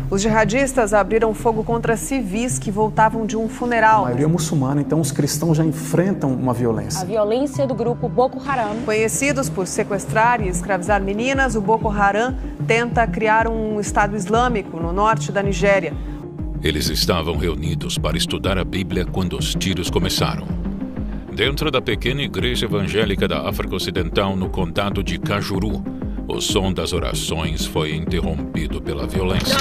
Os jihadistas abriram fogo contra civis que voltavam de um funeral. A maioria muçulmana, então os cristãos já enfrentam uma violência. A violência do grupo Boko Haram. Conhecidos por sequestrar e escravizar meninas, o Boko Haram tenta criar um Estado Islâmico no norte da Nigéria. Eles estavam reunidos para estudar a Bíblia quando os tiros começaram. Dentro da pequena igreja evangélica da África Ocidental, no condado de Kajuru, o som das orações foi interrompido pela violência.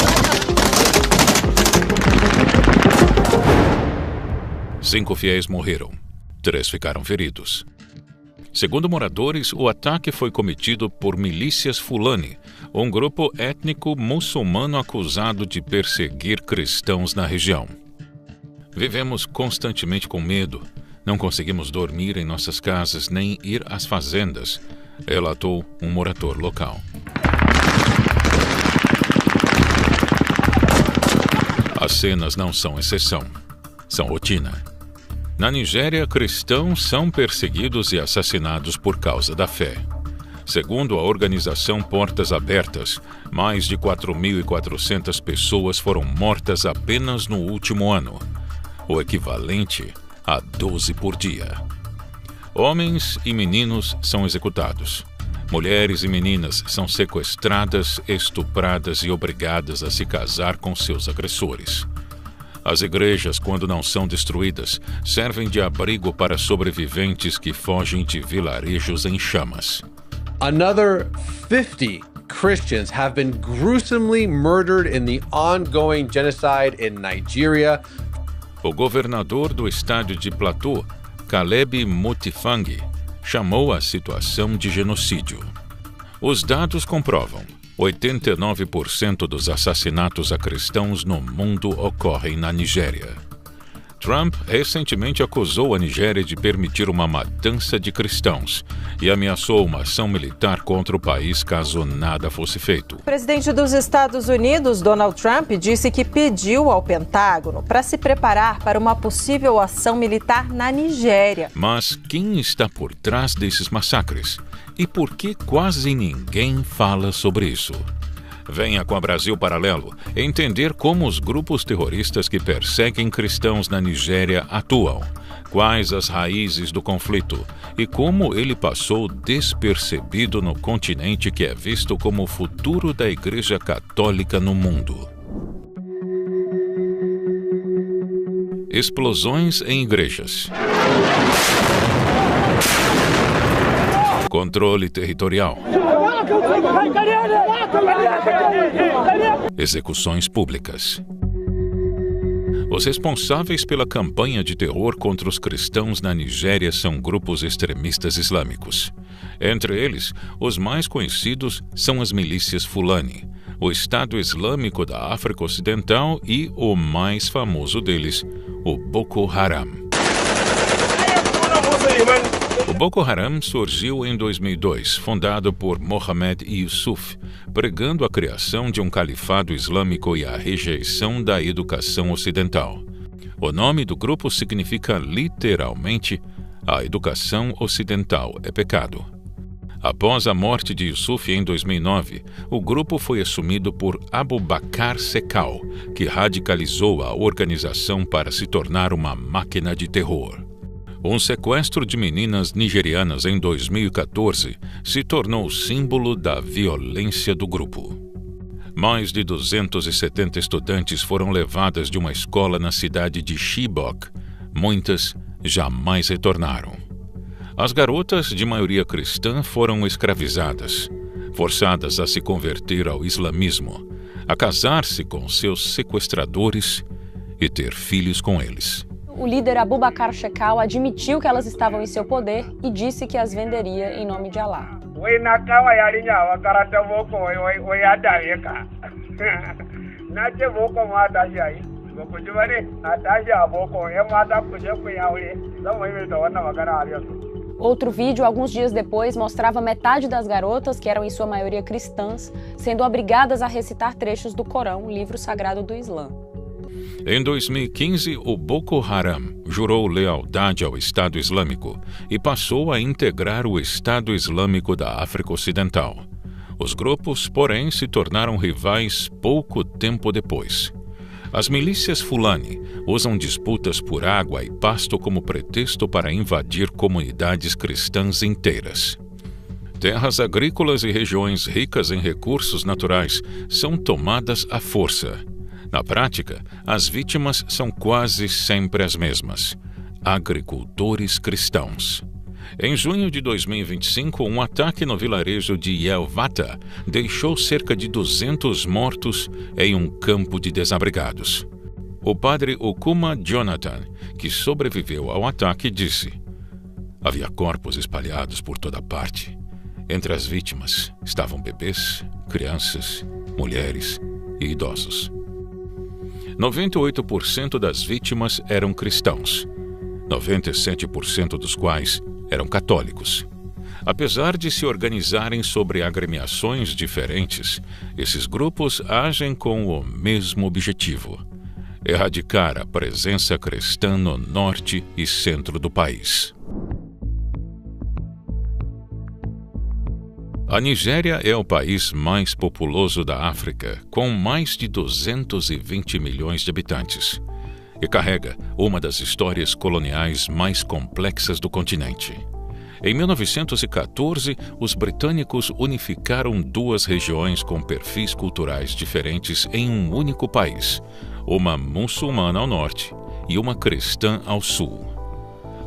5 fiéis morreram, 3 ficaram feridos. Segundo moradores, o ataque foi cometido por milícias Fulani, um grupo étnico muçulmano acusado de perseguir cristãos na região. Vivemos constantemente com medo. Não conseguimos dormir em nossas casas nem ir às fazendas, relatou um morador local. As cenas não são exceção, são rotina. Na Nigéria, cristãos são perseguidos e assassinados por causa da fé. Segundo a organização Portas Abertas, mais de 4.400 pessoas foram mortas apenas no último ano, o equivalente a 12 por dia. Homens e meninos são executados. Mulheres e meninas são sequestradas, estupradas e obrigadas a se casar com seus agressores. As igrejas, quando não são destruídas, servem de abrigo para sobreviventes que fogem de vilarejos em chamas. Another 50 Christians have been gruesomely murdered in the ongoing genocide in Nigeria. O governador do estado de Plateau, Caleb Mutifangi, chamou a situação de genocídio. Os dados comprovam: 89% dos assassinatos a cristãos no mundo ocorrem na Nigéria. Trump recentemente acusou a Nigéria de permitir uma matança de cristãos e ameaçou uma ação militar contra o país caso nada fosse feito. O presidente dos Estados Unidos, Donald Trump, disse que pediu ao Pentágono para se preparar para uma possível ação militar na Nigéria. Mas quem está por trás desses massacres? E por que quase ninguém fala sobre isso? Venha com a Brasil Paralelo entender como os grupos terroristas que perseguem cristãos na Nigéria atuam, quais as raízes do conflito e como ele passou despercebido no continente que é visto como o futuro da Igreja Católica no mundo. Explosões em igrejas. Controle territorial. Execuções públicas. Os responsáveis pela campanha de terror contra os cristãos na Nigéria são grupos extremistas islâmicos. Entre eles, os mais conhecidos são as milícias Fulani, o Estado Islâmico da África Ocidental e o mais famoso deles, o Boko Haram. O Boko Haram surgiu em 2002, fundado por Mohamed Yusuf, pregando a criação de um califado islâmico e a rejeição da educação ocidental. O nome do grupo significa literalmente a educação ocidental é pecado. Após a morte de Yusuf em 2009, o grupo foi assumido por Abu Bakr Shekau, que radicalizou a organização para se tornar uma máquina de terror. Um sequestro de meninas nigerianas em 2014 se tornou símbolo da violência do grupo. Mais de 270 estudantes foram levadas de uma escola na cidade de Chibok. Muitas jamais retornaram. As garotas, de maioria cristã, foram escravizadas, forçadas a se converter ao islamismo, a casar-se com seus sequestradores e ter filhos com eles. O líder Abu Bakr Shekau admitiu que elas estavam em seu poder e disse que as venderia em nome de Alá. Outro vídeo, alguns dias depois, mostrava metade das garotas, que eram em sua maioria cristãs, sendo obrigadas a recitar trechos do Corão, livro sagrado do Islã. Em 2015, o Boko Haram jurou lealdade ao Estado Islâmico e passou a integrar o Estado Islâmico da África Ocidental. Os grupos, porém, se tornaram rivais pouco tempo depois. As milícias Fulani usam disputas por água e pasto como pretexto para invadir comunidades cristãs inteiras. Terras agrícolas e regiões ricas em recursos naturais são tomadas à força. Na prática, as vítimas são quase sempre as mesmas: agricultores cristãos. Em junho de 2025, um ataque no vilarejo de Yelvata deixou cerca de 200 mortos em um campo de desabrigados. O padre Okuma Jonathan, que sobreviveu ao ataque, disse: havia corpos espalhados por toda parte. Entre as vítimas estavam bebês, crianças, mulheres e idosos. 98% das vítimas eram cristãos, 97% dos quais eram católicos. Apesar de se organizarem sobre agremiações diferentes, esses grupos agem com o mesmo objetivo: erradicar a presença cristã no norte e centro do país. A Nigéria é o país mais populoso da África, com mais de 220 milhões de habitantes, e carrega uma das histórias coloniais mais complexas do continente. Em 1914, os britânicos unificaram duas regiões com perfis culturais diferentes em um único país, uma muçulmana ao norte e uma cristã ao sul.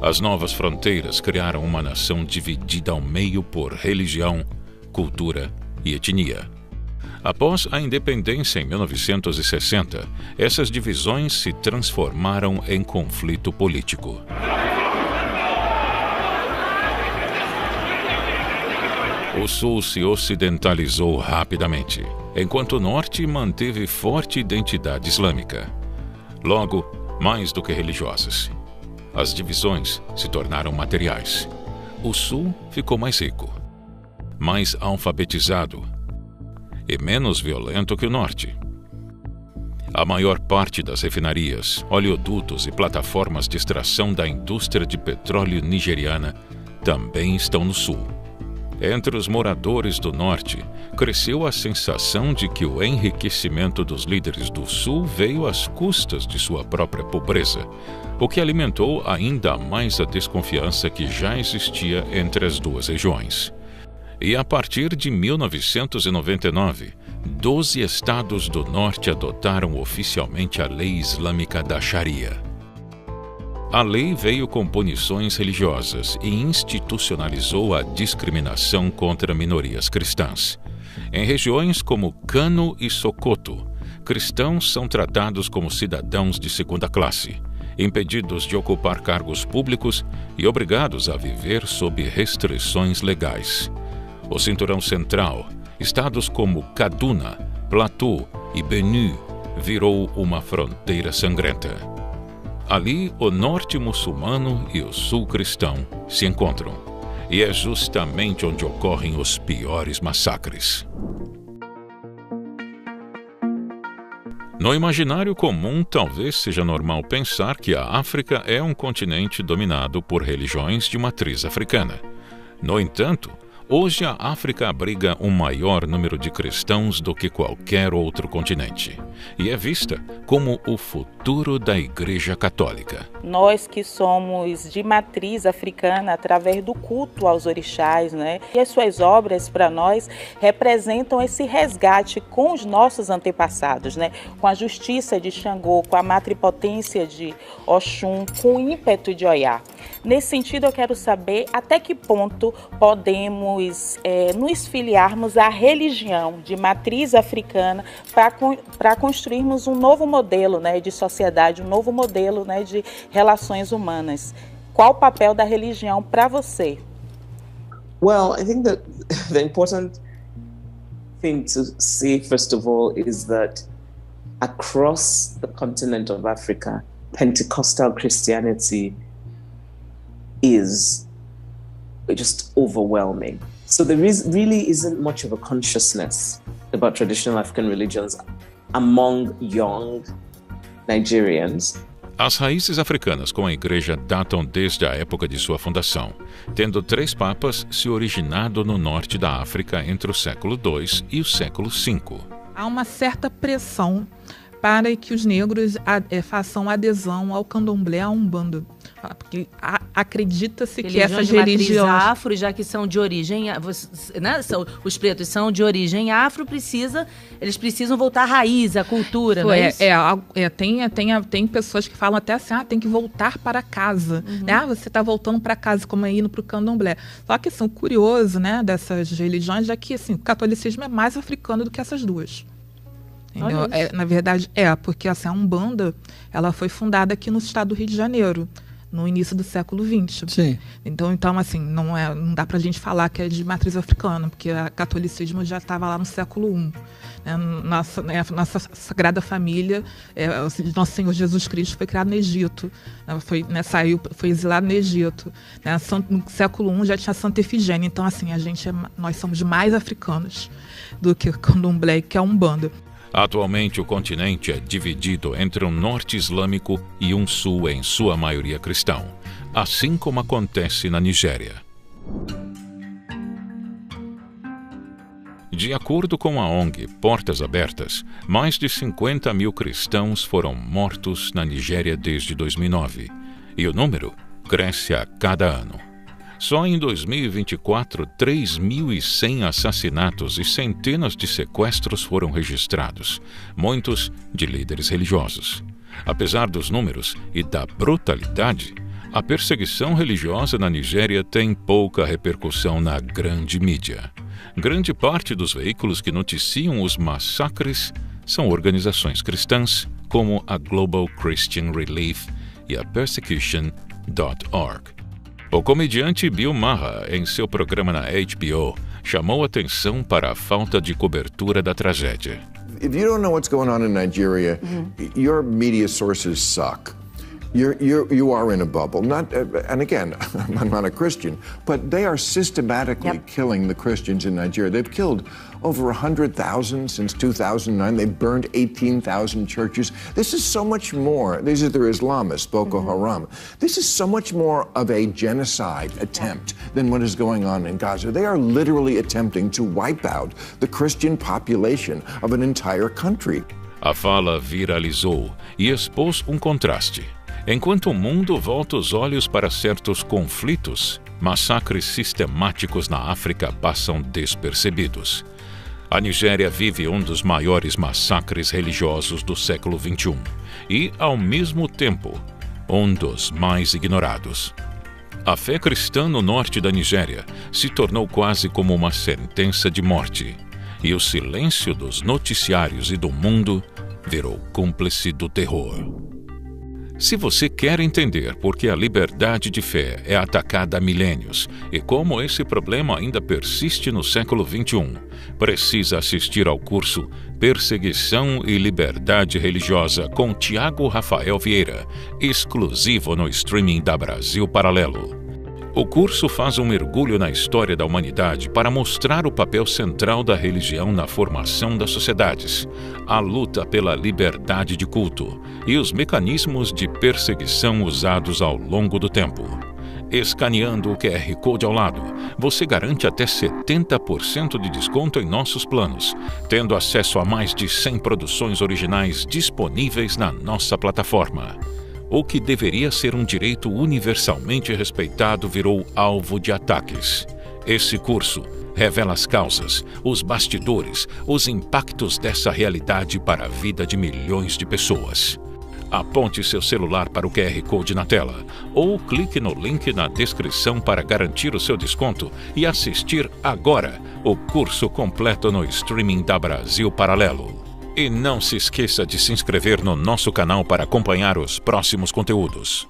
As novas fronteiras criaram uma nação dividida ao meio por religião, cultura e etnia. Após a independência em 1960, essas divisões se transformaram em conflito político. O sul se ocidentalizou rapidamente, enquanto o norte manteve forte identidade islâmica. Logo, mais do que religiosas, as divisões se tornaram materiais. O sul ficou mais rico, mais alfabetizado e menos violento que o norte. A maior parte das refinarias, oleodutos e plataformas de extração da indústria de petróleo nigeriana também estão no sul. Entre os moradores do norte, cresceu a sensação de que o enriquecimento dos líderes do sul veio às custas de sua própria pobreza, o que alimentou ainda mais a desconfiança que já existia entre as duas regiões. E a partir de 1999, 12 estados do norte adotaram oficialmente a lei islâmica da Sharia. A lei veio com punições religiosas e institucionalizou a discriminação contra minorias cristãs. Em regiões como Kano e Sokoto, cristãos são tratados como cidadãos de segunda classe, impedidos de ocupar cargos públicos e obrigados a viver sob restrições legais. O Cinturão Central, estados como Kaduna, Plateau e Benue, virou uma fronteira sangrenta. Ali, o norte muçulmano e o sul cristão se encontram, e é justamente onde ocorrem os piores massacres. No imaginário comum, talvez seja normal pensar que a África é um continente dominado por religiões de matriz africana. No entanto, hoje a África abriga um maior número de cristãos do que qualquer outro continente e é vista como o futuro da Igreja Católica. Nós que somos de matriz africana através do culto aos orixás, E as suas obras para nós representam esse resgate com os nossos antepassados, Com a justiça de Xangô, com a matripotência de Oxum, com o ímpeto de Oiá. Nesse sentido, eu quero saber até que ponto podemos nos filiarmos à religião de matriz africana para construirmos um novo modelo de sociedade, um novo modelo de relações humanas. Qual o papel da religião para você? Well, I think that the important thing to see, first of all, is that across the continent of Africa, Pentecostal Christianity is just overwhelming. So there really isn't much of a consciousness about traditional African religions among young Nigerians. As raízes africanas com a Igreja datam desde a época de sua fundação, tendo 3 papas se originado no norte da África entre o século II e o século V. Há uma certa pressão para que os negros façam adesão ao candomblé, à Umbanda. Porque acredita-se que essas religiões afro, já que são de origem, né, os pretos são de origem afro, eles precisam voltar à raiz, à cultura, não é isso? Tem pessoas que falam até assim, tem que voltar para casa, né? Você está voltando para casa, como é indo para o candomblé. Só que assim, o curioso, né, dessas religiões é que assim, o catolicismo é mais africano do que essas duas. Na verdade, porque assim, a Umbanda ela foi fundada aqui no estado do Rio de Janeiro, no início do século XX. Sim. Então assim, não dá pra gente falar que é de matriz africana, porque o catolicismo já estava lá no século I. Nossa Sagrada Família, Nosso Senhor Jesus Cristo foi criado no Egito, foi exilado no Egito. No século I já tinha Santa Efigênia. Então, assim, nós somos mais africanos do que o candomblé, que é a Umbanda. Atualmente, o continente é dividido entre um norte islâmico e um sul, em sua maioria cristão, assim como acontece na Nigéria. De acordo com a ONG Portas Abertas, mais de 50 mil cristãos foram mortos na Nigéria desde 2009, e o número cresce a cada ano. Só em 2024, 3.100 assassinatos e centenas de sequestros foram registrados, muitos de líderes religiosos. Apesar dos números e da brutalidade, a perseguição religiosa na Nigéria tem pouca repercussão na grande mídia. Grande parte dos veículos que noticiam os massacres são organizações cristãs, como a Global Christian Relief e a Persecution.org. O comediante Bill Maher, em seu programa na HBO, chamou atenção para a falta de cobertura da tragédia. If you don't know what's going on in Nigeria, your media sources suck. You are in a bubble. And again, I'm not a Christian, but they are systematically killing the Christians in Nigeria. They've killed over 100,000 since 2009. They've burned 18,000 churches. This is so much more. These are their Islamists, Boko Haram. This is so much more of a genocide attempt than what is going on in Gaza. They are literally attempting to wipe out the Christian population of an entire country. A fala viralizou e expôs um contraste. Enquanto o mundo volta os olhos para certos conflitos, massacres sistemáticos na África passam despercebidos. A Nigéria vive um dos maiores massacres religiosos do século XXI e, ao mesmo tempo, um dos mais ignorados. A fé cristã no norte da Nigéria se tornou quase como uma sentença de morte, e o silêncio dos noticiários e do mundo virou cúmplice do terror. Se você quer entender por que a liberdade de fé é atacada há milênios e como esse problema ainda persiste no século XXI, precisa assistir ao curso Perseguição e Liberdade Religiosa com Tiago Rafael Vieira, exclusivo no streaming da Brasil Paralelo. O curso faz um mergulho na história da humanidade para mostrar o papel central da religião na formação das sociedades, a luta pela liberdade de culto e os mecanismos de perseguição usados ao longo do tempo. Escaneando o QR Code ao lado, você garante até 70% de desconto em nossos planos, tendo acesso a mais de 100 produções originais disponíveis na nossa plataforma. O que deveria ser um direito universalmente respeitado virou alvo de ataques. Esse curso revela as causas, os bastidores, os impactos dessa realidade para a vida de milhões de pessoas. Aponte seu celular para o QR Code na tela ou clique no link na descrição para garantir o seu desconto e assistir agora o curso completo no streaming da Brasil Paralelo. E não se esqueça de se inscrever no nosso canal para acompanhar os próximos conteúdos.